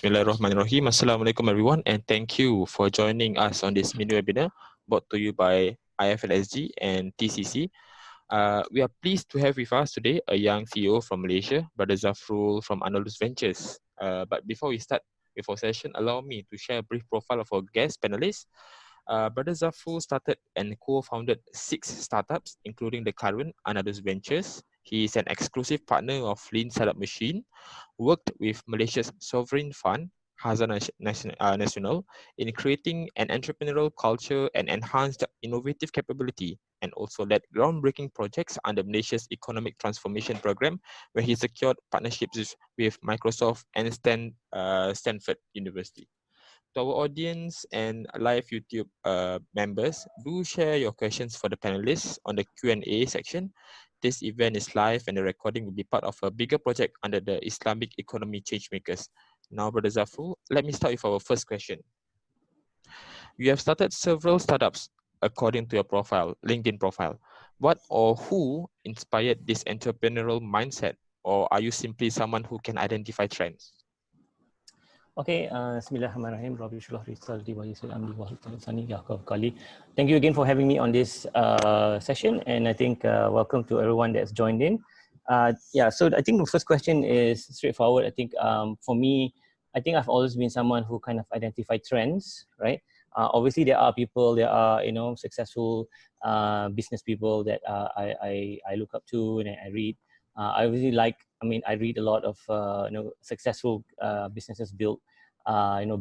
Bismillahirrahmanirrahim. Assalamualaikum everyone, and thank you for joining us on this mini webinar brought to you by IFLSG and TCC. We are pleased to have with us today a young CEO from Malaysia, Brother Zafrul from Andalus Ventures. But before we start with our session, allow me to share a brief profile of our guest panelists. Brother Zafrul started and co-founded 6 startups, including the current Andalus Ventures. He is an exclusive partner of Lean Startup Machine, worked with Malaysia's sovereign fund, Hazanah Nasional, in creating an entrepreneurial culture and enhanced innovative capability, and also led groundbreaking projects under Malaysia's Economic Transformation Program, where he secured partnerships with Microsoft and Stanford University. To our audience and live YouTube members, do share your questions for the panelists on the Q&A section. This event is live and the recording will be part of a bigger project under the Islamic Economy Changemakers. Now, Brother Zafrul, let me start with our first question. You have started several startups according to your profile, LinkedIn profile. What or who inspired this entrepreneurial mindset, or are you simply someone who can identify trends? Okay, Bismillahirrahmanirrahim. Thank you again for having me on this session, and I think welcome to everyone that's joined in. Yeah, so I think the first question is straightforward. I think for me, I think I've always been someone who kind of identify trends, right? Obviously, there are people, there are successful business people that I look up to and I read. I really like. I read a lot of successful businesses built,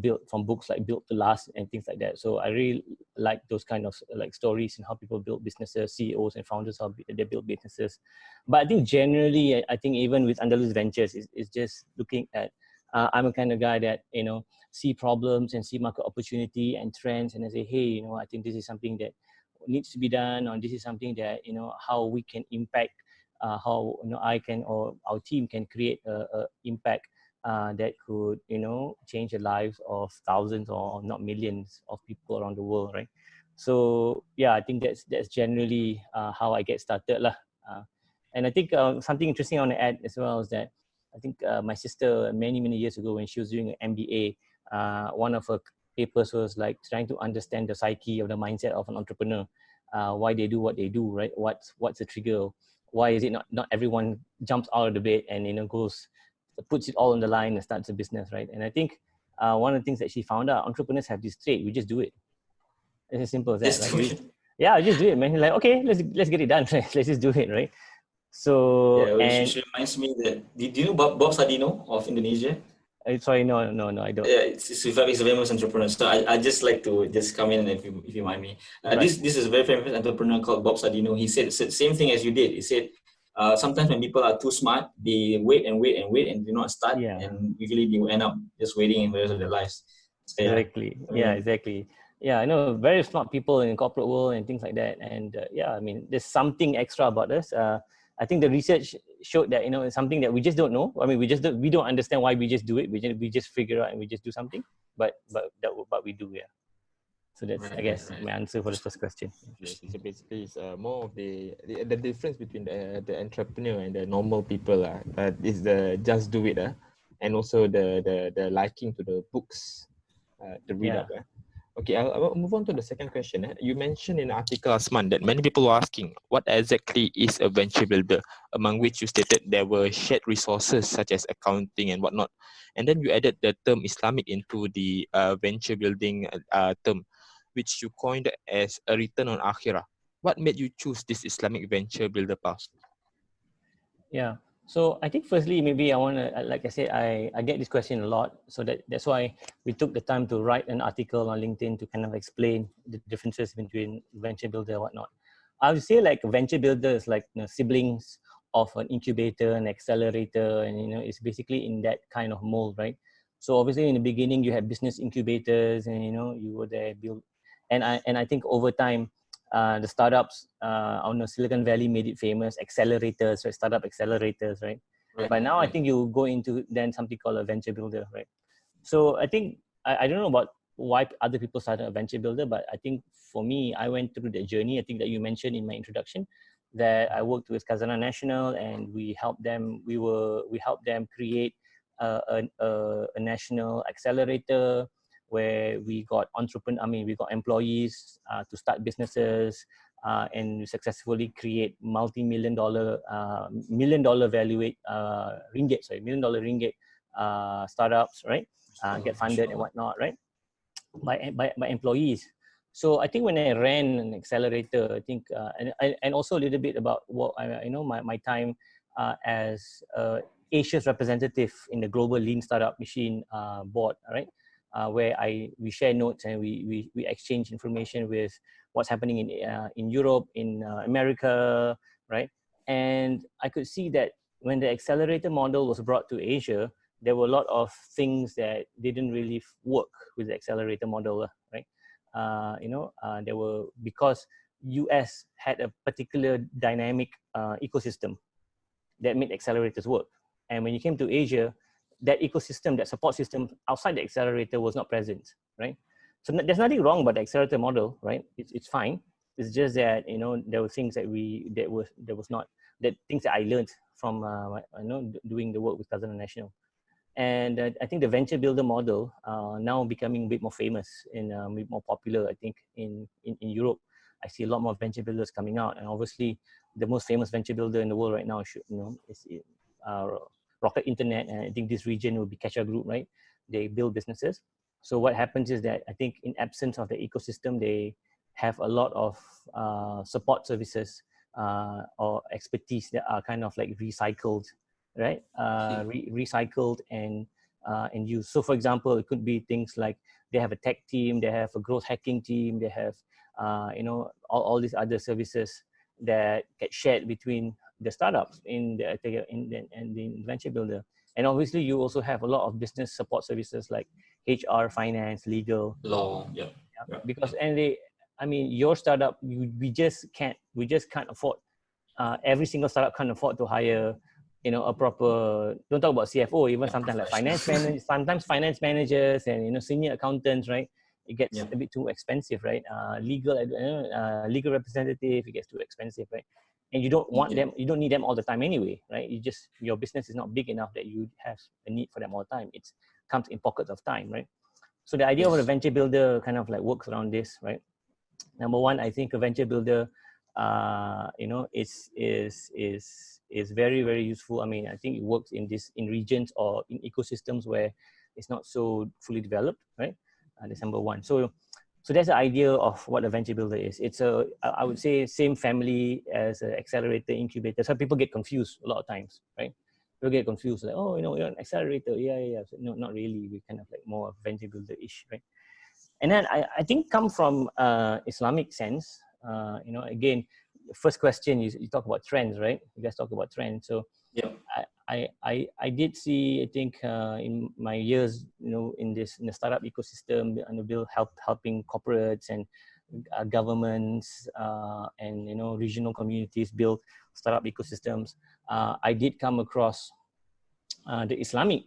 built from books like Built to Last and things like that. So I really like those kind of like stories and how people build businesses, CEOs and founders how they build businesses. But I think generally, I think even with Andalus Ventures, is just looking at. I'm a kind of guy that see problems and see market opportunity and trends, and I say, hey, I think this is something that needs to be done, or this is something that how we can impact. How I can or our team can create a impact that could change the lives of thousands or not millions of people around the world, right? So yeah, I think that's generally how I get started lah. And I think something interesting I want to add as well is that I think my sister many years ago when she was doing an MBA, one of her papers was like trying to understand the psyche of the mindset of an entrepreneur, why they do what they do, right? What's the trigger? Why is it not everyone jumps out of the bed and puts it all on the line and starts a business, right? And I think one of the things that she found out, entrepreneurs have this trait: we just do it. It's as simple as that, right? Yeah, just do it, man. Like, okay, let's get it done. Let's just do it, right? So yeah, which reminds me that do you know Bob Sadino of Indonesia? Sorry, no, I don't. Yeah, it's a famous entrepreneur. So I just like to just come in, if you mind me. Right. This is a very famous entrepreneur called Bob Sadino. He said same thing as you did. He said sometimes when people are too smart, they wait and do not start, and usually they will end up just waiting in the rest of their lives. So, exactly. Exactly. Yeah, I know very smart people in the corporate world and things like that. And there's something extra about us. I think the research showed that it's something that we just don't know. We don't understand why we just do it. We just figure out and we just do something. But we do, yeah. So that's I guess my answer for the first question. So basically, it's more of the difference between the entrepreneur and the normal people is the just do it and also the liking to the books to read up. Okay, I'll move on to the second question. You mentioned in an article last month that many people were asking what exactly is a venture builder, among which you stated there were shared resources such as accounting and whatnot. And then you added the term Islamic into the venture building term, which you coined as a return on akhirah. What made you choose this Islamic venture builder path? Yeah. So I think firstly, maybe I want to, like I said, I get this question a lot. So that's why we took the time to write an article on LinkedIn to kind of explain the differences between venture builder and whatnot. I would say like a venture builder is like siblings of an incubator, an accelerator, and it's basically in that kind of mold, right? So obviously in the beginning you had business incubators, and you were there build, and I think over time. The startups on the Silicon Valley made it famous, accelerators, right? Startup accelerators, right? But now I think you go into then something called a venture builder, right? So I think, I don't know about why other people started a venture builder, but I think for me, I went through the journey. I think that you mentioned in my introduction that I worked with Hazanah Nasional and we helped them, we helped them create a national accelerator where we got we got employees to start businesses and successfully create million dollar ringgit $1 million ringgit startups, right? Get funded and whatnot, right? By employees. So I think when I ran an accelerator, I think and also a little bit about what my time as Asia's representative in the global lean startup machine board, right? Where we share notes and we exchange information with what's happening in Europe, in America, right? And I could see that when the accelerator model was brought to Asia, there were a lot of things that didn't really work with the accelerator model, right? There were, because US had a particular dynamic ecosystem that made accelerators work. And when you came to Asia, that ecosystem, that support system outside the accelerator was not present, right? So there's nothing wrong about the accelerator model, right? It's fine. It's just that, there were things that things that I learned from, doing the work with Kazana National. And I think the venture builder model now becoming a bit more famous and a bit more popular, I think, in Europe. I see a lot more venture builders coming out. And obviously, the most famous venture builder in the world right now is Rocket Internet. And I think this region will be Kesha Group, right? They build businesses. So what happens is that I think in absence of the ecosystem, they have a lot of support services or expertise that are kind of like recycled, right? Recycled and used. So for example, it could be things like they have a tech team, they have a growth hacking team, they have all these other services that get shared between the startups in the venture builder. And obviously you also have a lot of business support services like HR, finance, legal, law, yeah. Because your startup, we just can't afford, every single startup can't afford to hire a proper, don't talk about CFO, even sometimes like finance managers and senior accountants, right? It gets a bit too expensive, right? Legal representative, it gets too expensive, right? And you don't want them, you don't need them all the time anyway, right? Your business is not big enough that you have a need for them all the time. It comes in pockets of time, right? So the idea of a venture builder kind of like works around this, right? Number one, I think a venture builder, is very, very useful. I think it works in regions or in ecosystems where it's not so fully developed, right? That's number one. So that's the idea of what a venture builder is. It's I would say, same family as an accelerator, incubator. So people get confused a lot of times, right? People get confused, like, oh, you're an accelerator. Yeah. So, no, not really. We're kind of like more venture builder-ish, right? And then I think come from Islamic sense. Again, first question, you talk about trends, right? You guys talk about trends. So I did see, I think, in my years, in the startup ecosystem, and helping corporates and governments and regional communities build startup ecosystems. I did come across the Islamic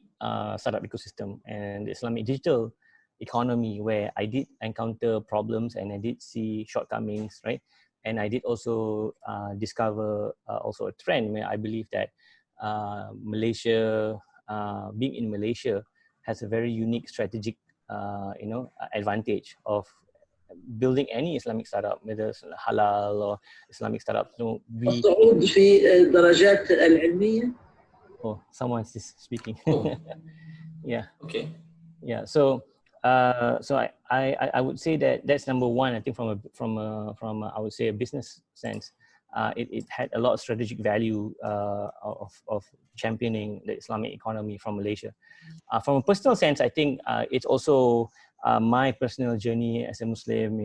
startup ecosystem and the Islamic digital economy, where I did encounter problems and I did see shortcomings, right? And I did also discover also a trend where I believe that Malaysia, being in Malaysia, has a very unique strategic, advantage of building any Islamic startup, whether it's halal or Islamic startup. So الصعود في الدرجات العلمية. Oh, someone is speaking. Yeah. Okay. Yeah. So I would say that that's number one. I think from I would say a business sense, it had a lot of strategic value of championing the Islamic economy from Malaysia. From a personal sense, I think it's also my personal journey as a Muslim.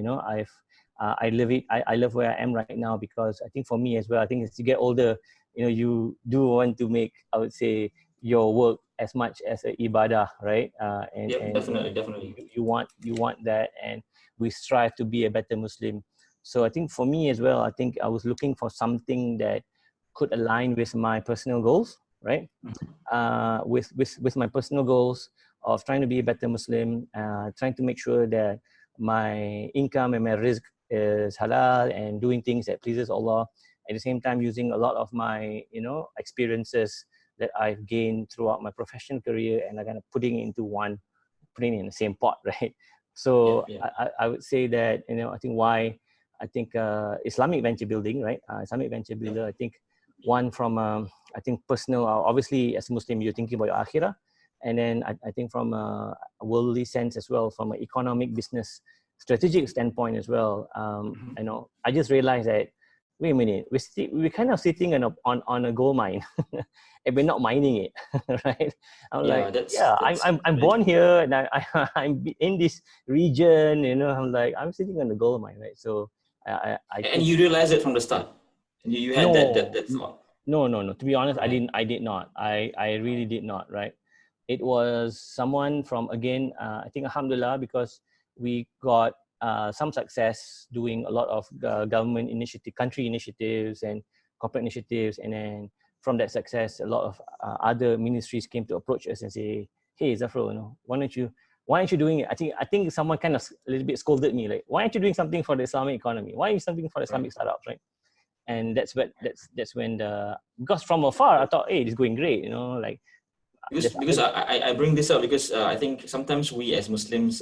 I live it. I love where I am right now, because I think for me as well, I think as you get older, you do want to make, I would say, your work as much as an ibadah, right? And definitely. You want that, and we strive to be a better Muslim. So I think for me as well, I think I was looking for something that could align with my personal goals, right? With my personal goals of trying to be a better Muslim, trying to make sure that my income and my rizq is halal, and doing things that pleases Allah. At the same time, using a lot of my experiences that I've gained throughout my professional career, and I kind of putting it into one, putting it in the same pot, right? So I would say that, I think why I think Islamic venture building, right? Islamic venture builder, I think one from I think personal, obviously as a Muslim you're thinking about your akhirah, and then I think from a worldly sense as well, from an economic business strategic standpoint as well. I just realized that, wait a minute, we're kind of sitting on a gold mine and we're not mining it, right? I'm born here, and I'm in this region, I'm like, I'm sitting on the gold mine, right? So I And think, you realized it from the start. You had that thought. No. To be honest, Right. I did not. I really did not, right? It was someone from, again, I think alhamdulillah, because we got some success doing a lot of government initiative, country initiatives and corporate initiatives. And then from that success, a lot of other ministries came to approach us and say, hey, Zafrul, why aren't you doing it? I think someone kind of a little bit scolded me, like, why aren't you doing something for the Islamic economy? Why are you something for the Islamic startups, right? And that's when because from afar I thought, hey, it's going great, like, because I bring this up because I think sometimes we as Muslims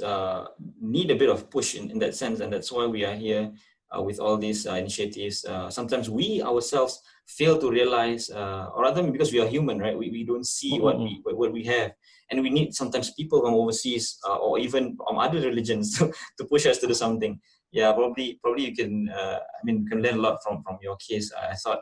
need a bit of push in that sense, and that's why we are here with all these initiatives. Sometimes we ourselves fail to realize, or rather because we are human, right? We don't see what we have, and we need sometimes people from overseas or even from other religions to push us to do something. Yeah, probably you can. You can learn a lot from your case. I thought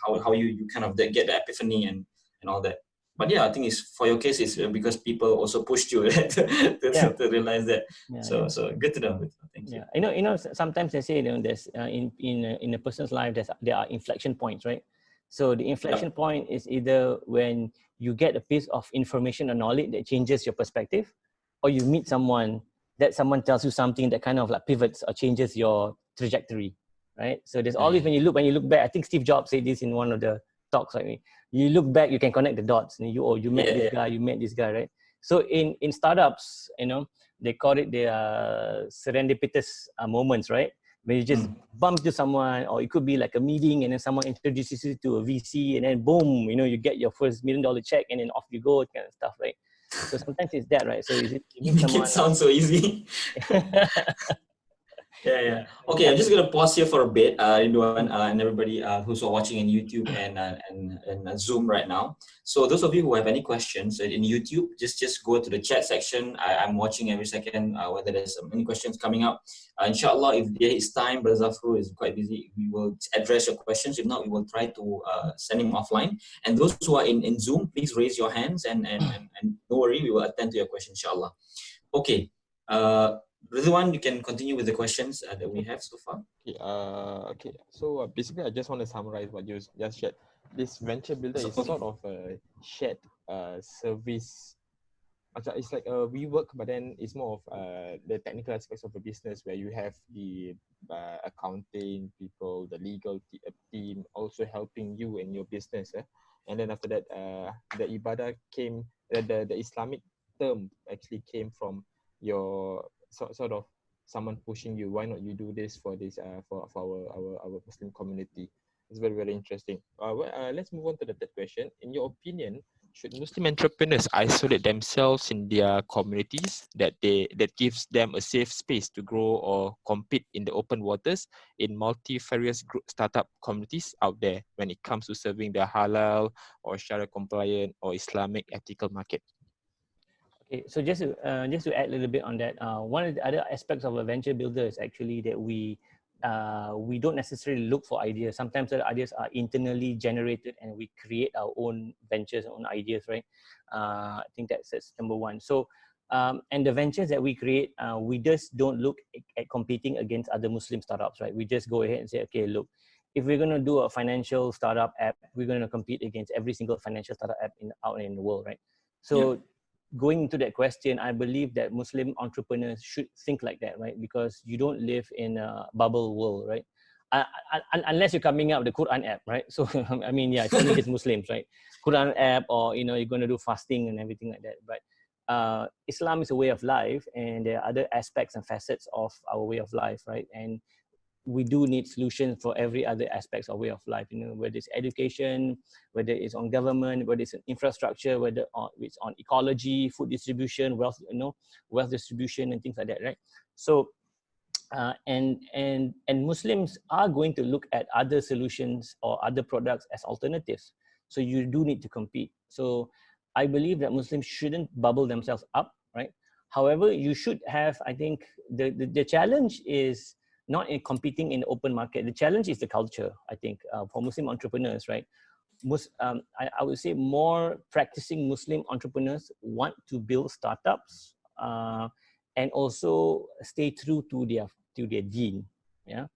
how you kind of get the epiphany and all that. But yeah, I think it's for your case, it's because people also pushed you to realize that. So good to know. Thank you. Sometimes they say, there's in a person's life there are inflection points, right? So the inflection point is either when you get a piece of information or knowledge that changes your perspective, or you meet someone tells you something that kind of like pivots or changes your trajectory, right? So there's always, when you look back, I think Steve Jobs said this in one of the talks, like, you look back, you can connect the dots, and you met this guy, right? So in startups, they call it the serendipitous moments, right? When you just bump into someone, or it could be like a meeting, and then someone introduces you to a VC, and then boom, you get your first $1 million check, and then off you go, kind of stuff, right? So sometimes it's that, right? So you meet someone. It sounds so easy. Yeah. Okay, I'm just gonna pause here for a bit, Ridwan, and everybody who's watching in YouTube and Zoom right now. So those of you who have any questions in YouTube, just go to the chat section. I'm watching every second whether there's any questions coming up. Inshallah, if there is time, Brother Zafrul is quite busy, we will address your questions. If not, we will try to send him offline. And those who are in Zoom, please raise your hands and don't worry, we will attend to your question, inshallah. Okay. Ridwan, you can continue with the questions that we have so far. Okay. So basically, I just want to summarize what you just shared. This venture builder is sort of a shared service. It's like a WeWork, but then it's more of the technical aspects of the business, where you have the accounting people, the legal team also helping you in your business. And then after that, the ibadah came, the Islamic term actually came from your sort of someone pushing you. Why not you do this for this for our Muslim community? It's very, very interesting. Let's move on to the third question. In your opinion, should Muslim entrepreneurs isolate themselves in their communities that gives them a safe space to grow or compete in the open waters in multifarious startup communities out there when it comes to serving the halal or Sharia compliant or Islamic ethical market? Okay, so just to add a little bit on that, one of the other aspects of a venture builder is actually that we don't necessarily look for ideas. Sometimes the ideas are internally generated, and we create our own ventures, own ideas, right? I think that's number one. So, and the ventures that we create, we just don't look at competing against other Muslim startups, right? We just go ahead and say, okay, look, if we're going to do a financial startup app, we're going to compete against every single financial startup app out in the world, right? So going into that question, I believe that Muslim entrepreneurs should think like that, right? Because you don't live in a bubble world, right? Unless you're coming up with the Quran app, right? So, I mean, it's only just Muslims, right? Quran app, or, you're going to do fasting and everything like that. But Islam is a way of life, and there are other aspects and facets of our way of life, right? And we do need solutions for every other aspects of way of life, whether it's education, whether it's on government, whether it's on infrastructure, whether it's on ecology, food distribution, wealth distribution and things like that, right? So and Muslims are going to look at other solutions or other products as alternatives. So you do need to compete. So I believe that Muslims shouldn't bubble themselves up, right? However, you should have, I think, the challenge is not in competing in the open market. The challenge is the culture, I think, for Muslim entrepreneurs, right? I would say more practicing Muslim entrepreneurs want to build startups and also stay true to their deen, yeah.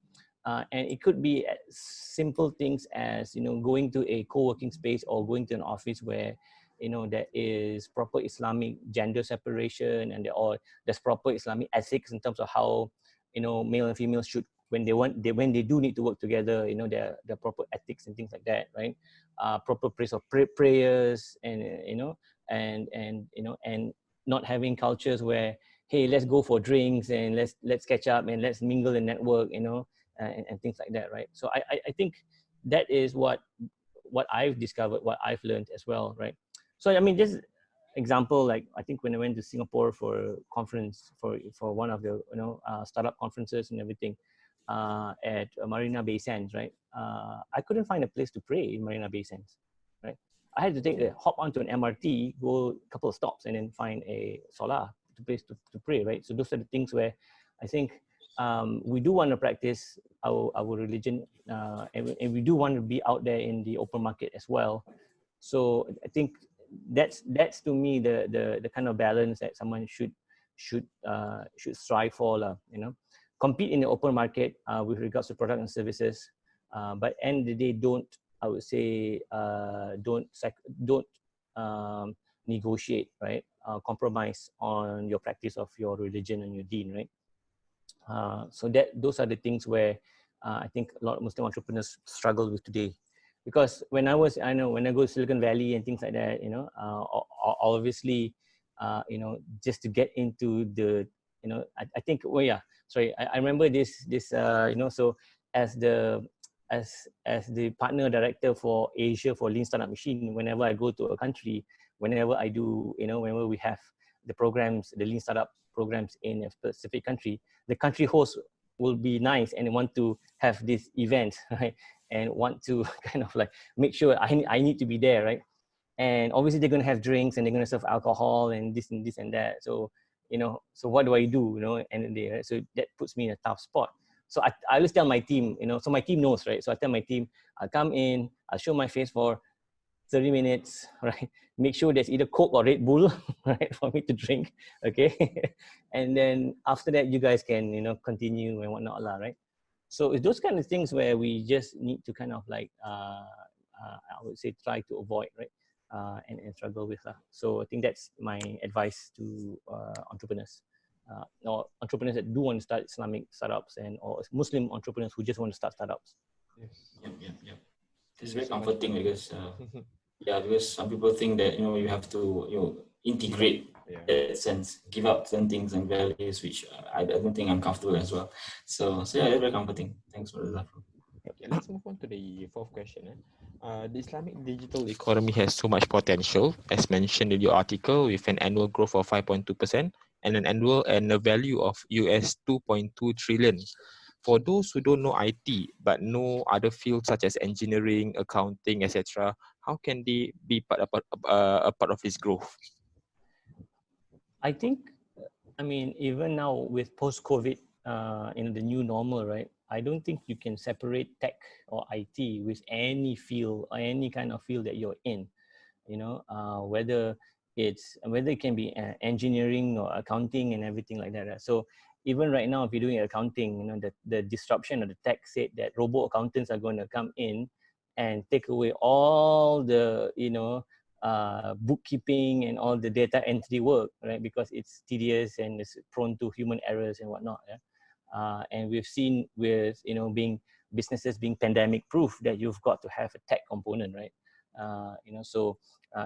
And it could be simple things as going to a co-working space or going to an office where there is proper Islamic gender separation and there's proper Islamic ethics in terms of how male and female should when they do need to work together, their proper ethics and things like that, right? Proper place of prayers and and not having cultures where, hey, let's go for drinks and let's catch up and let's mingle and network, and things like that, right? So I think that is what I've discovered, what I've learned as well, right? So I mean, just example, like I think when I went to Singapore for a conference for one of the startup conferences and everything at Marina Bay Sands, right? I couldn't find a place to pray in Marina Bay Sands, right? I had to hop onto an MRT, go a couple of stops, and then find a solar place to pray, right? So those are the things where I think we do want to practice our religion, and we do want to be out there in the open market as well. So I think that's to me the kind of balance that someone should strive for, compete in the open market with regards to product and services, but end of the day, don't, I would say, don't negotiate, right? Compromise on your practice of your religion and your deen, right? So those are the things where I think a lot of Muslim entrepreneurs struggle with today. Because when I go to Silicon Valley and things like that, obviously, just to get into the, I think, I remember this, so as the partner director for Asia for Lean Startup Machine, whenever I go to a country, whenever I do, whenever we have the programs, the Lean Startup programs in a specific country, the country host will be nice and want to have this event, right? And want to kind of like make sure I need to be there, right? And obviously they're going to have drinks and they're going to serve alcohol and this and that. So, so what do I do, and they, right? So that puts me in a tough spot. So I always tell my team, so my team knows, right? So I tell my team, I'll come in, I'll show my face for 30 minutes, right? Make sure there's either Coke or Red Bull, right, for me to drink, okay? And then after that, you guys can, continue and whatnot, right? So it's those kind of things where we just need to kind of like, I would say, try to avoid, right? And struggle with. So I think that's my advice to entrepreneurs. Or entrepreneurs that do want to start Islamic startups or Muslim entrepreneurs who just want to start startups. Yes. Yep. It's very comforting because because some people think that you have to integrate that sense, give up certain things and values, which I don't think I'm comfortable as well. So it's very comforting. Thanks for that. Okay, let's move on to the fourth question. The Islamic digital economy has so much potential, as mentioned in your article, with an annual growth of 5.2% and an annual and a value of US 2.2 trillion. For those who don't know IT but know other fields such as engineering, accounting, etc., how can they be a part of this growth? I think, I mean, even now with post-COVID, in the new normal, right? I don't think you can separate tech or IT with any field or any kind of field that you're in. Whether it can be engineering or accounting and everything like that. Right? So even right now, if you're doing accounting, the disruption of the tech said that robo accountants are going to come in and take away all the bookkeeping and all the data entry work, right? Because it's tedious and it's prone to human errors and whatnot. Yeah? And we've seen with businesses being pandemic proof that you've got to have a tech component, right? So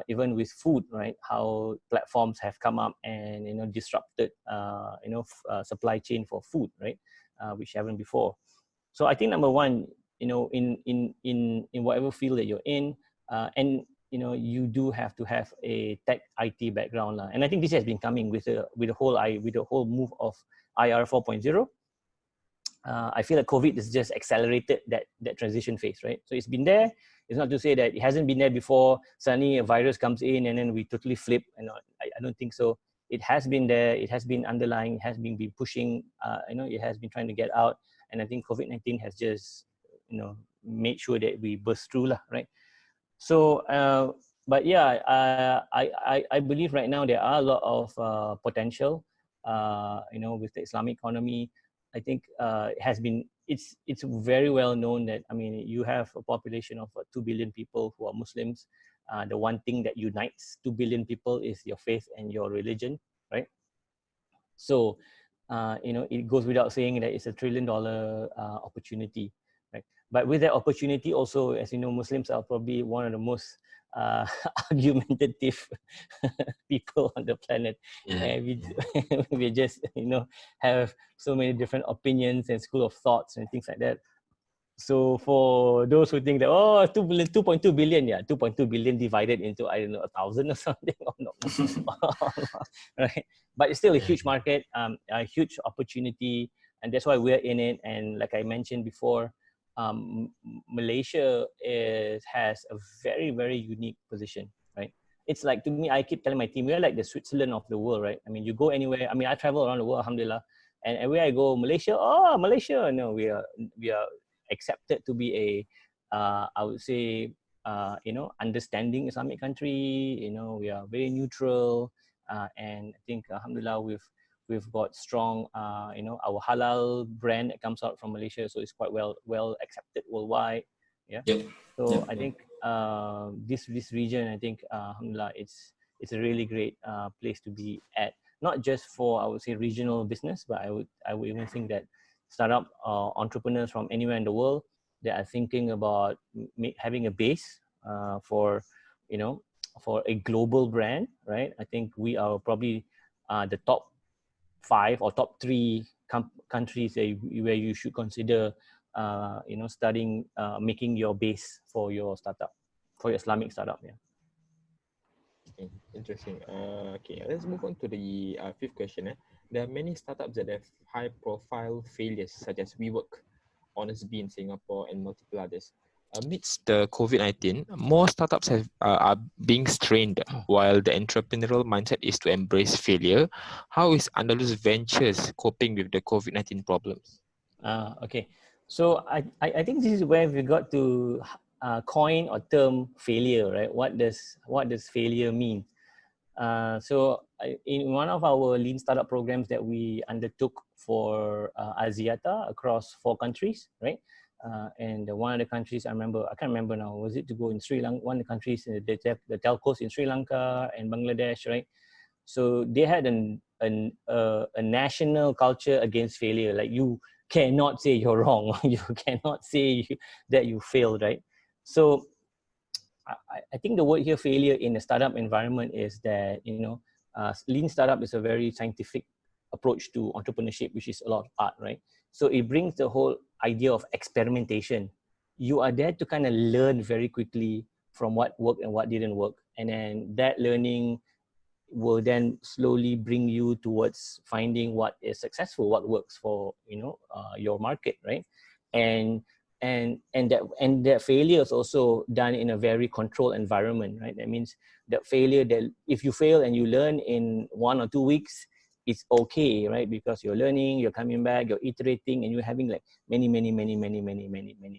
even with food, right? How platforms have come up and disrupted supply chain for food, right? Which haven't before. So I think number one, in whatever field that you're in, and you do have to have a tech IT background, and I think this has been coming with the whole move of IR 4.0. I feel like COVID has just accelerated that transition phase, right? So it's been there. It's not to say that it hasn't been there before. Suddenly a virus comes in and then we totally flip. And I don't think so. It has been there. It has been underlying. It has been pushing. It has been trying to get out. And I think COVID-19 has just made sure that we burst through, right? So, but yeah, I believe right now there are a lot of potential. With the Islamic economy, I think it's very well known that, I mean, you have a population of 2 billion people who are Muslims. The one thing that unites 2 billion people is your faith and your religion, right? So, it goes without saying that it's $1 trillion opportunity, right? But with that opportunity also, as you know, Muslims are probably one of the most argumentative people on the planet. And we just have so many different opinions and school of thoughts and things like that. So for those who think that 2.2 billion, 2.2 billion divided into, I don't know, 1,000 or something, or no, right? But it's still a huge market, a huge opportunity, and that's why we're in it. And like I mentioned before, Malaysia has a very, very unique position, right? It's like, to me, I keep telling my team, we're like the Switzerland of the world, right? I mean, you go anywhere. I mean, I travel around the world, alhamdulillah, and everywhere I go, Malaysia, Malaysia, no, we are accepted to be I would say, understanding Islamic country. We are very neutral, and I think, alhamdulillah, we've got strong, our halal brand that comes out from Malaysia, so it's quite well accepted worldwide. Yeah. Yep. So I think this region, I think, alhamdulillah, it's a really great place to be at. Not just for, I would say, regional business, but I would even think that startup entrepreneurs from anywhere in the world that are thinking about having a base for a global brand, right? I think we are probably the top 5 or top 3 countries where you should consider studying, making your base for your startup, for your Islamic startup. Yeah. Interesting. Okay, let's move on to the fifth question. There are many startups that have high-profile failures, such as WeWork, Honestbee in Singapore, and multiple others. Amidst the COVID-19, more startups are being strained, while the entrepreneurial mindset is to embrace failure. How is Andalus Ventures coping with the COVID-19 problems? Okay, so I think this is where we got to coin or term failure, right? What does failure mean? So in one of our lean startup programs that we undertook for Aziata across 4 countries, right? And one of the countries I can't remember now, was it to go in Sri Lanka? One of the countries, the telcos in Sri Lanka and Bangladesh, right? So they had a national culture against failure. Like, you cannot say you're wrong. You cannot say that you failed, right? So I think the word here, failure, in a startup environment is that, lean startup is a very scientific approach to entrepreneurship, which is a lot of art, right? So it brings the whole idea of experimentation. You are there to kind of learn very quickly from what worked and what didn't work. And then that learning will then slowly bring you towards finding what is successful, what works for your market, right? And that failure is also done in a very controlled environment, right? That means that failure, that if you fail and you learn in 1 or 2 weeks, it's okay, right? Because you're learning, you're coming back, you're iterating, and you're having like many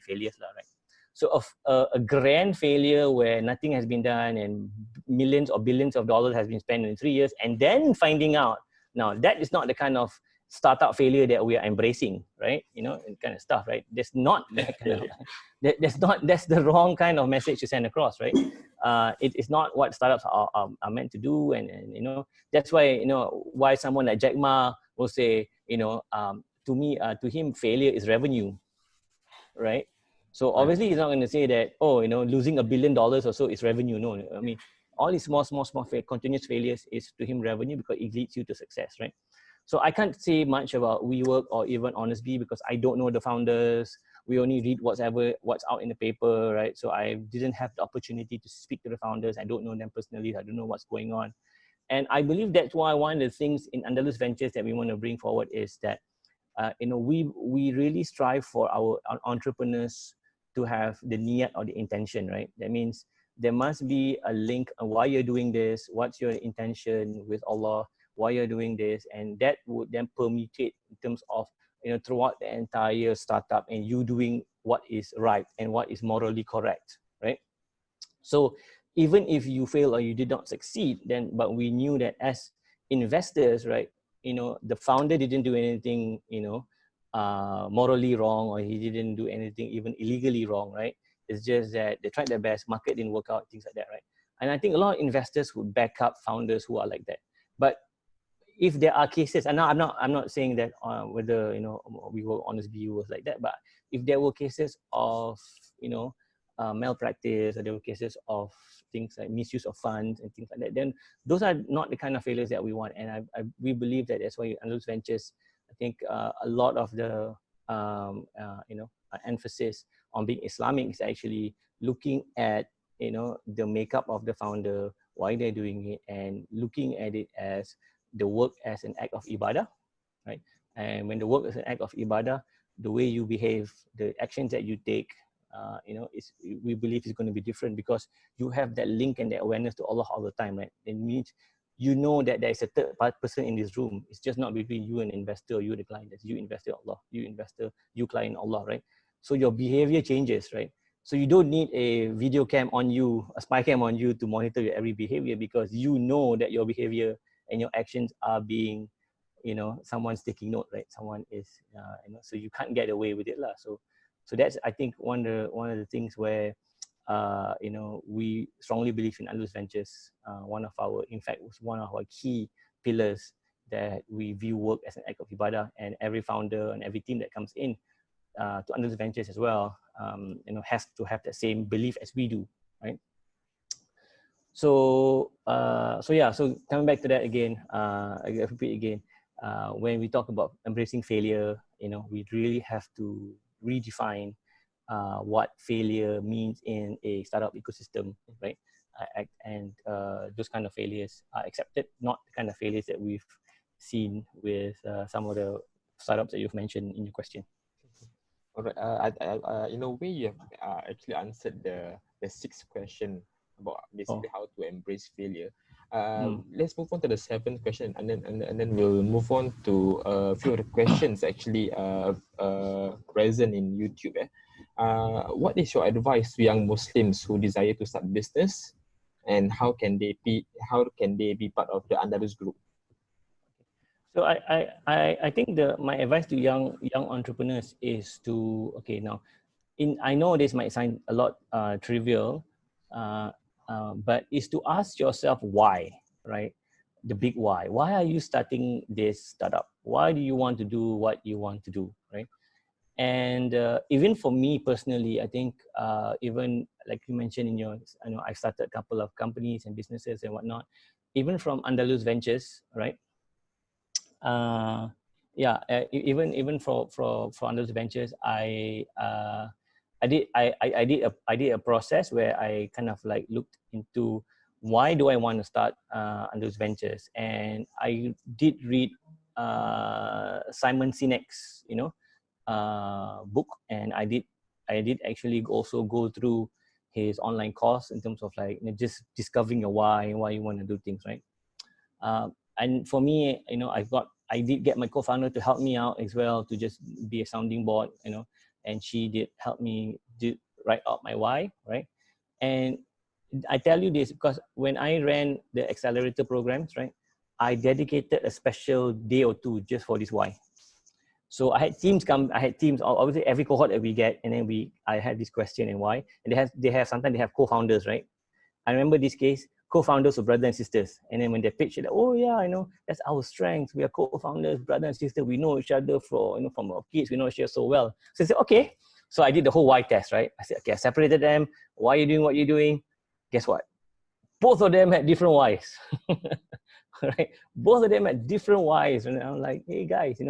failures, right? So a grand failure where nothing has been done and millions or billions of dollars has been spent in 3 years, and then finding out, now that is not the kind of startup failure that we are embracing, right? Kind of stuff, right? That's not that kind of, that's the wrong kind of message to send across, right? It's not what startups are meant to do, and that's why why someone like Jack Ma will say, to him, failure is revenue, right? So obviously he's not going to say that, losing $1 billion or so is revenue. No, I mean, all these small continuous failures is to him revenue, because it leads you to success, right? So I can't say much about WeWork or even Honestbee because I don't know the founders. We only read what's out in the paper, right? So I didn't have the opportunity to speak to the founders. I don't know them personally. I don't know what's going on. And I believe that's why one of the things in Andalus Ventures that we want to bring forward is that, we really strive for our entrepreneurs to have the niyat or the intention, right? That means there must be a link on why you're doing this, what's your intention with Allah, why you're doing this, and that would then permutate in terms of, throughout the entire startup and you doing what is right and what is morally correct, right? So even if you fail or you did not succeed, but we knew that as investors, right, the founder didn't do anything, morally wrong, or he didn't do anything even illegally wrong, right? It's just that they tried their best, market didn't work out, things like that, right? And I think a lot of investors would back up founders who are like that. But if there are cases, and I'm not saying that whether we were Honestbee was like that, but if there were cases of malpractice, or there were cases of things like misuse of funds and things like that, then those are not the kind of failures that we want. And we believe that that's why Andalus Ventures, I think a lot of the emphasis on being Islamic is actually looking at the makeup of the founder, why they're doing it, and looking at it as the work as an act of ibadah, right? And when the work is an act of ibadah, the way you behave, the actions that you take, we believe is going to be different because you have that link and that awareness to Allah all the time, right? It means that there is a third person in this room. It's just not between you and investor or you and the client. It's you investor, Allah, you investor, you client, Allah, right? So your behavior changes, right? So you don't need a video cam on you, a spy cam on you to monitor your every behavior because you know that your behavior and your actions are being, someone's taking note, right? Someone is, so you can't get away with it, lah. So that's, I think, one of the things where, we strongly believe in Andalus Ventures. One of our key pillars that we view work as an act of ibadah, and every founder and every team that comes in to Andalus Ventures as well, has to have the same belief as we do, right? So coming back to that again, I repeat again, when we talk about embracing failure, we really have to redefine what failure means in a startup ecosystem, right? And those kind of failures are accepted, not the kind of failures that we've seen with some of the startups that you've mentioned in your question. All right. In a way, you have actually answered the sixth question about basically how to embrace failure. Let's move on to the seventh question, and then we'll move on to a few of the questions actually present in YouTube. What is your advice to young Muslims who desire to start business, and how can they be part of the Andalus group? So I think my advice to young entrepreneurs is to, I know this might sound a lot trivial, but is to ask yourself why, right? The big why. Why are you starting this startup? Why do you want to do what you want to do, right? And even for me personally, I think even like you mentioned in your, I started a couple of companies and businesses and whatnot. Even from Andalus Ventures, right? Even for Andalus Ventures, I did a process where I kind of like looked into why do I want to start Andalus Ventures, and I did read Simon Sinek's book, and I did actually also go through his online course in terms of like just discovering your why and why you want to do things, right? And for me, I did get my co-founder to help me out as well, to just be a sounding board, and she did help me write out my why, right? And I tell you this because when I ran the accelerator programs, right, I dedicated a special day or two just for this why. So I had teams obviously every cohort that we get, and then I had this question and why, and sometimes they have co-founders, right? I remember this case, co-founders of brother and sisters. And then when they pitch it, like, oh yeah, I know, that's our strength. We are co-founders, brother and sister. We know each other from our kids. We know each other so well. So I said, okay. So I did the whole why test, right? I said, okay, I separated them. Why are you doing what you're doing? Guess what? Both of them had different whys. right? Both of them had different whys, and I'm like, hey guys,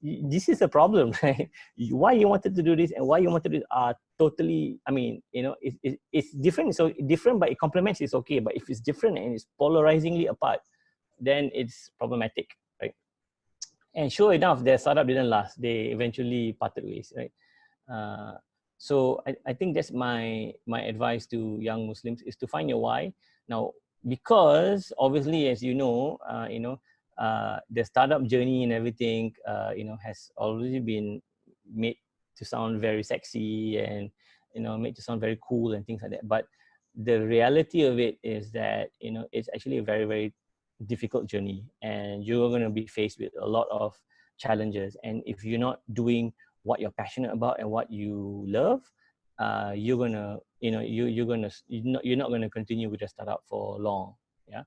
this is a problem, right? Why you wanted to do this and why you wanted to do it are totally, I mean, it's different. So different, but it complements, it's okay. But if it's different and it's polarizingly apart, then it's problematic, right? And sure enough, their startup didn't last. They eventually parted ways, right? So I think that's my advice to young Muslims is to find your why. Now, because obviously, as the startup journey and everything, has already been made to sound very sexy and, made to sound very cool and things like that. But the reality of it is that, it's actually a very, very difficult journey, and you're going to be faced with a lot of challenges. And if you're not doing what you're passionate about and what you love, you're gonna, you're not gonna continue with the startup for long. Yeah.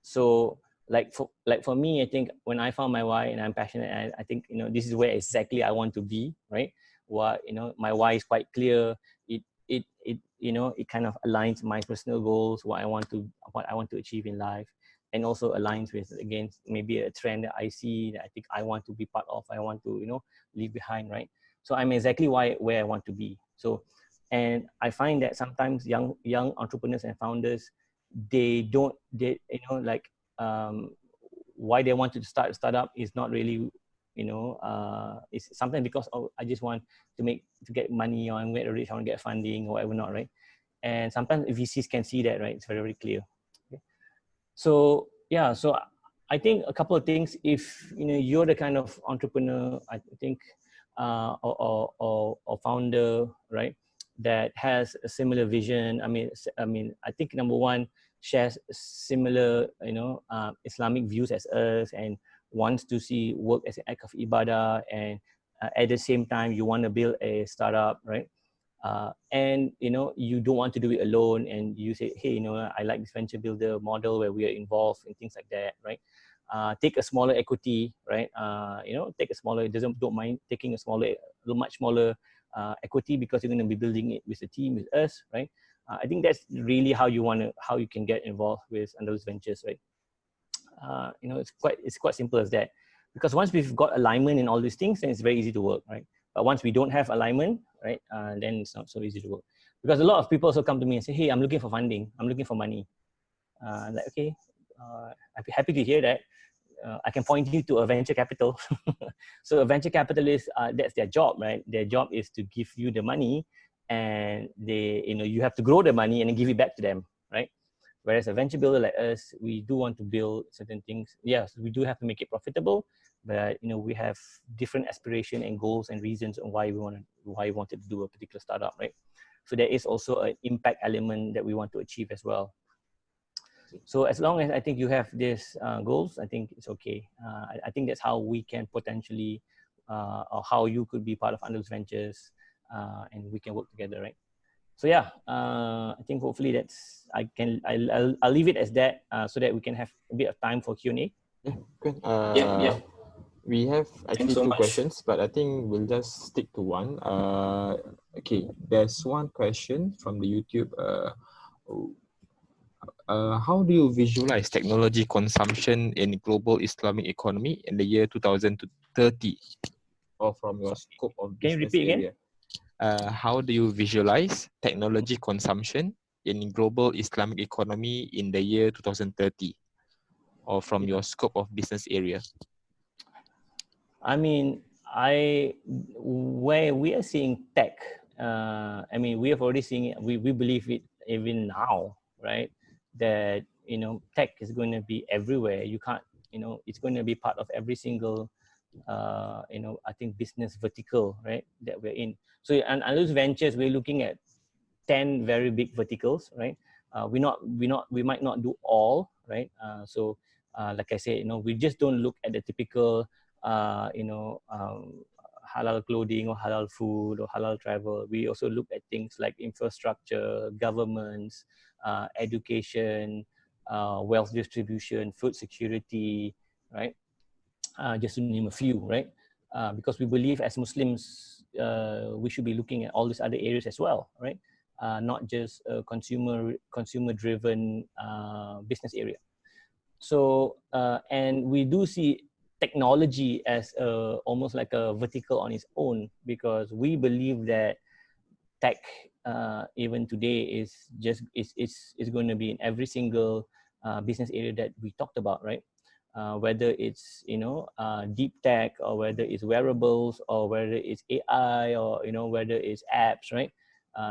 So like for me, I think when I found my why and I'm passionate, I think, this is where exactly I want to be, right? What, my why is quite clear. It kind of aligns my personal goals, what I want to achieve in life, and also aligns with, again, maybe a trend that I see that I think I want to be part of, I want to, leave behind, right? So I'm exactly where I want to be. So, and I find that sometimes young entrepreneurs and founders, why they want to start a startup is not really, it's sometimes because, oh, I just want to get money, or I'm rich, I want to get funding or whatever not, right? And sometimes VCs can see that, right? It's very, very clear. Okay. So yeah, so I think a couple of things. If you're the kind of entrepreneur, I think, or founder, right, that has a similar vision. I mean, I think number one, shares similar, Islamic views as us, and wants to see work as an act of ibadah, and at the same time, you want to build a startup, right? And you don't want to do it alone, and you say, hey, I like this venture builder model where we are involved and things like that, right? Take a smaller equity, right? Don't mind taking much smaller equity, because you're going to be building it with the team, with us, right? I think that's really how you can get involved with Andalus Ventures, right? It's quite simple as that, because once we've got alignment in all these things, then it's very easy to work, right? But once we don't have alignment, right, then it's not so easy to work. Because a lot of people also come to me and say, hey, I'm looking for funding, I'm looking for money. I'm like, okay, I'd be happy to hear that. I can point you to a venture capital. So a venture capitalist, that's their job, right? Their job is to give you the money, and you have to grow the money and then give it back to them, right? Whereas a venture builder like us, we do want to build certain things. Yes, we do have to make it profitable, but we have different aspiration and goals and reasons on why we wanted to do a particular startup, right? So there is also an impact element that we want to achieve as well. So as long as I think you have these goals, I think it's okay. I think that's how we can potentially, or how you could be part of Andalus Ventures, and we can work together, right? So yeah, I think hopefully I'll leave it as that, so that we can have a bit of time for Q&A. Yeah, good. Yeah. We have actually so two much. questions, but I think we'll just stick to one. Okay, there's one question from the YouTube. How do you visualize technology consumption in global Islamic economy in the year 2030, or from your scope of business Can you repeat area? Again? How do you visualize technology consumption in global Islamic economy in the year 2030, or from your scope of business area? I mean, where we are seeing tech, we have already seen it. We believe it even now, right? That tech is going to be everywhere. You can't, it's going to be part of every single, I think business vertical, right? That we're in. So and Andalus Ventures, we're looking at 10 very big verticals, right? We might not do all, right? Like I said, we just don't look at the typical, halal clothing or halal food or halal travel. We also look at things like infrastructure, governments, education, wealth distribution, food security, right? Just to name a few, right? Because we believe as Muslims, we should be looking at all these other areas as well, right? not just a consumer driven business area. So and we do see technology as almost like a vertical on its own, because we believe that tech even today is going to be in every single business area that we talked about, right? Whether it's deep tech, or whether it's wearables, or whether it's AI, or whether it's apps, right?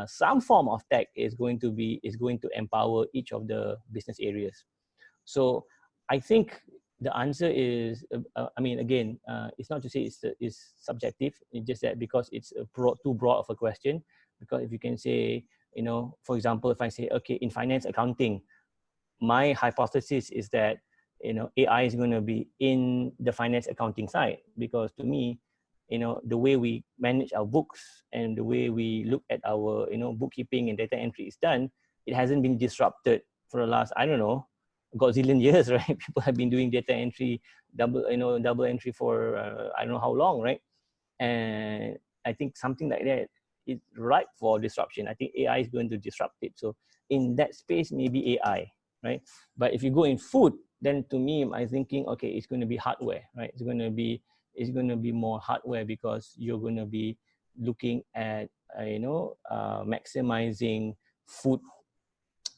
Some form of tech is going to empower each of the business areas. So I think the answer is, I mean, again, it's not to say it's subjective. It's just that because it's too broad of a question. Because if you can say, for example, if I say, okay, in finance accounting, my hypothesis is that, AI is going to be in the finance accounting side, because to me, the way we manage our books and the way we look at our, bookkeeping and data entry is done, it hasn't been disrupted for the last, I don't know, gazillion years, right? People have been doing data entry, double entry for I don't know how long, right? And I think something like that is ripe for disruption. I think AI is going to disrupt it. So in that space, maybe AI, right? But if you go in food, then to me, I'm thinking, okay, it's going to be hardware, right? It's going to be more hardware, because you're going to be looking at maximizing food,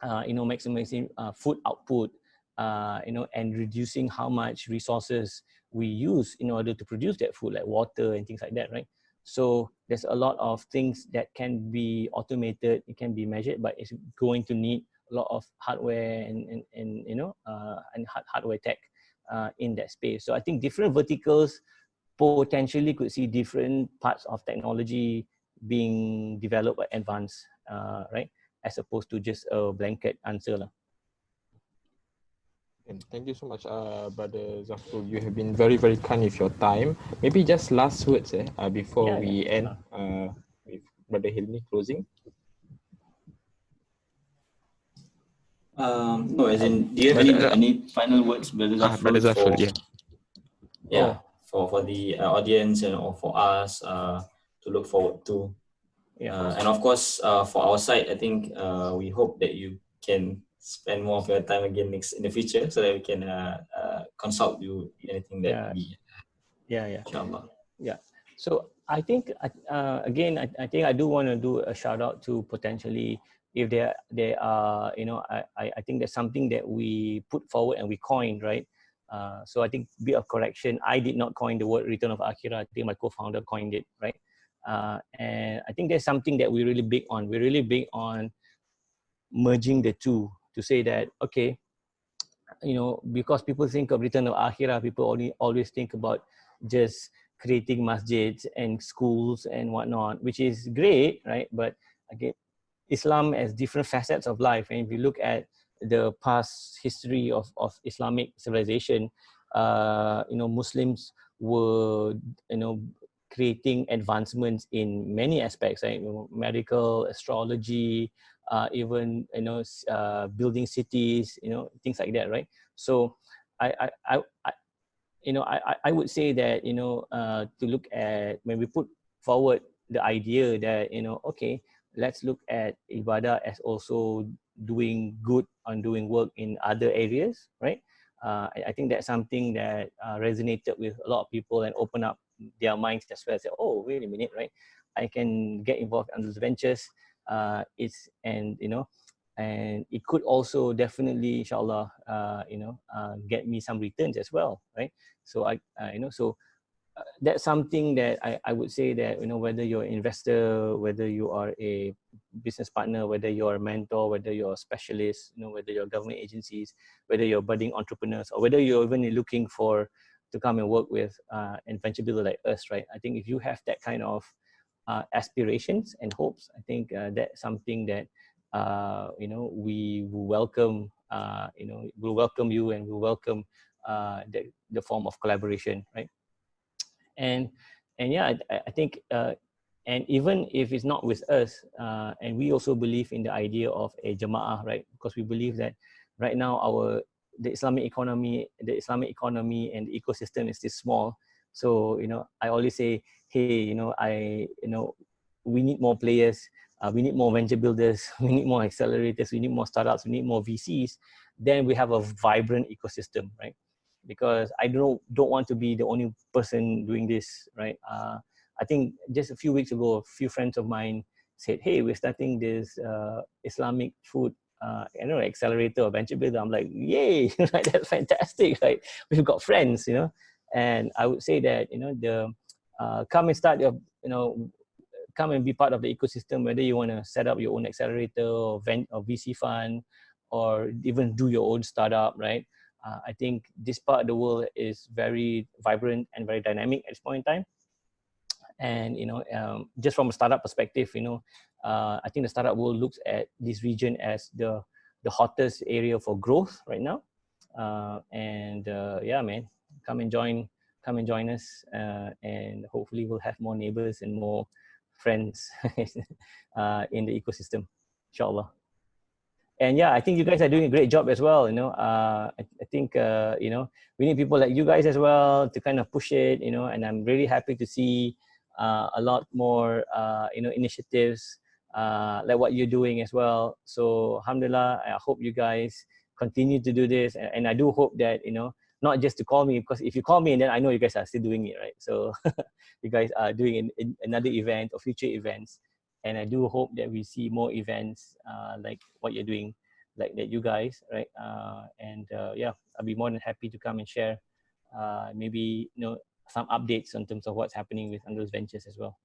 maximizing food output, and reducing how much resources we use in order to produce that food, like water and things like that, right? So there's a lot of things that can be automated, it can be measured, but it's going to need a lot of hardware and hardware tech in that space. So I think different verticals potentially could see different parts of technology being developed or advanced, right? As opposed to just a blanket answer. And thank you so much, Brother Zafrul. You have been very, very kind with your time. Maybe just last words before we end with Brother Hilmi closing. No, as in, do you have any final words, Brother Zafrul? Brother Zafrul, for the audience or for us to look forward to. And of course, for our side, I think we hope that you can spend more of your time again in the future, so that we can consult you anything that we. Inshallah. Yeah. So I think again, I think I do want to do a shout out to potentially, if there are I think there's something that we put forward and we coined, right? So I think bit of correction, I did not coin the word return of Akhirah. I think my co-founder coined it, right? And I think there's something that we're really big on. We're really big on merging the two, to say that, okay, because people think of return of Akhirah, people always think about just creating masjids and schools and whatnot, which is great, right? But again, Islam has different facets of life. And if you look at the past history of Islamic civilization, Muslims were, creating advancements in many aspects, right? Medical, astrology, even building cities, things like that, right? So I would say that to look at, when we put forward the idea that okay, let's look at ibadah as also doing good and doing work in other areas, right? I think that's something that resonated with a lot of people and opened up their minds as well. Say, oh, wait a minute, right? I can get involved in Andalus Ventures. And it could also definitely, inshallah, get me some returns as well, right? So that's something that I would say that, whether you're an investor, whether you are a business partner, whether you're a mentor, whether you're a specialist, whether you're government agencies, whether you're budding entrepreneurs, or whether you're even looking to come and work with an venture builder like us, right? I think if you have that kind of aspirations and hopes, I think that's something that we will welcome. We'll welcome you, and we'll welcome the form of collaboration, right? And yeah, I think, and even if it's not with us, and we also believe in the idea of a jama'ah, right? Because we believe that right now the Islamic economy and the ecosystem is still small. So I always say, hey, we need more players. we need more venture builders, we need more accelerators, we need more startups, we need more VCs, then we have a vibrant ecosystem, right? Because I don't want to be the only person doing this, right? I think just a few weeks ago, a few friends of mine said, hey, we're starting this Islamic food accelerator or venture builder. I'm like, yay, right? That's fantastic. Like, we've got friends, you know. And I would say that, you know, come and start your, you know, come and be part of the ecosystem, whether you want to set up your own accelerator or VC fund, or even do your own startup, right? I think this part of the world is very vibrant and very dynamic at this point in time. And, you know, just from a startup perspective, you know, I think the startup world looks at this region as the hottest area for growth right now. Yeah, man, come and join us, and hopefully we'll have more neighbors and more friends in the ecosystem, inshallah. And yeah, I think you guys are doing a great job as well. You know, I think you know, we need people like you guys as well to kind of push it. You know, and I'm really happy to see a lot more you know, initiatives like what you're doing as well. So alhamdulillah, I hope you guys continue to do this, and I do hope that, you know, not just to call me, because if you call me and then I know you guys are still doing it, right? So you guys are doing another event or future events. And I do hope that we see more events like what you're doing, like that you guys, right? Yeah, I'll be more than happy to come and share maybe, you know, some updates in terms of what's happening with Andalus Ventures as well.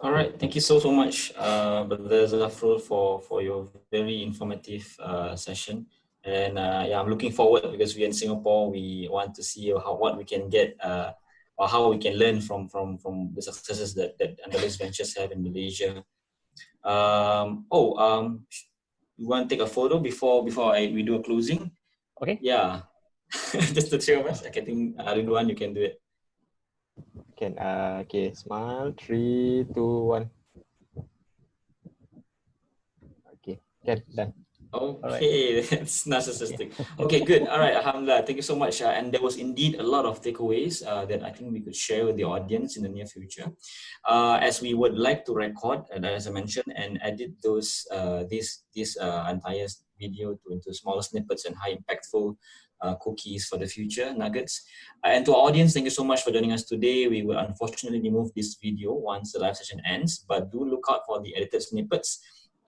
All right, thank you so much, Brother Zafrul, for your very informative session. And yeah, I'm looking forward, because we're in Singapore. We want to see what we can get, or how we can learn from the successes that Andalus Ventures have in Malaysia. You want to take a photo before we do a closing? Okay. Yeah, just the three of us. I think Ridwan, you can do it. Can okay, smile, 3, 2, 1. Okay, can done. Okay, that's narcissistic. Okay, good. All right, alhamdulillah. Thank you so much. And there was indeed a lot of takeaways that I think we could share with the audience in the near future. As we would like to record, as I mentioned, and edit those this entire video into smaller snippets and high impactful cookies for the future nuggets. And to our audience, thank you so much for joining us today. We will unfortunately remove this video once the live session ends, but do look out for the edited snippets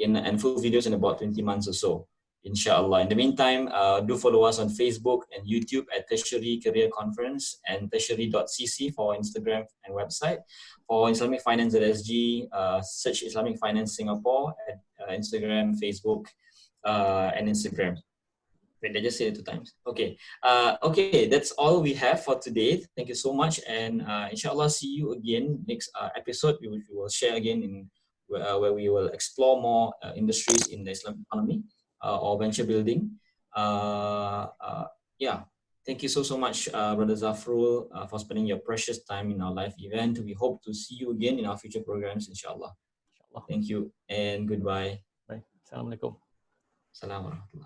and full videos in about 20 months or so, inshallah. In the meantime, do follow us on Facebook and YouTube at Tertiary Career Conference, and tertiary.cc for Instagram and website. For Islamic Finance SG, search Islamic Finance Singapore at Instagram, Facebook, and Instagram. Wait, I just said it 2 times. Okay. Okay, that's all we have for today. Thank you so much. And inshallah, see you again next episode. We will share again in where we will explore more industries in the Islamic economy or venture building. Yeah. Thank you so much, Brother Zafrul, for spending your precious time in our live event. We hope to see you again in our future programs, inshallah. Thank you and goodbye. Bye. Assalamualaikum. Assalamualaikum.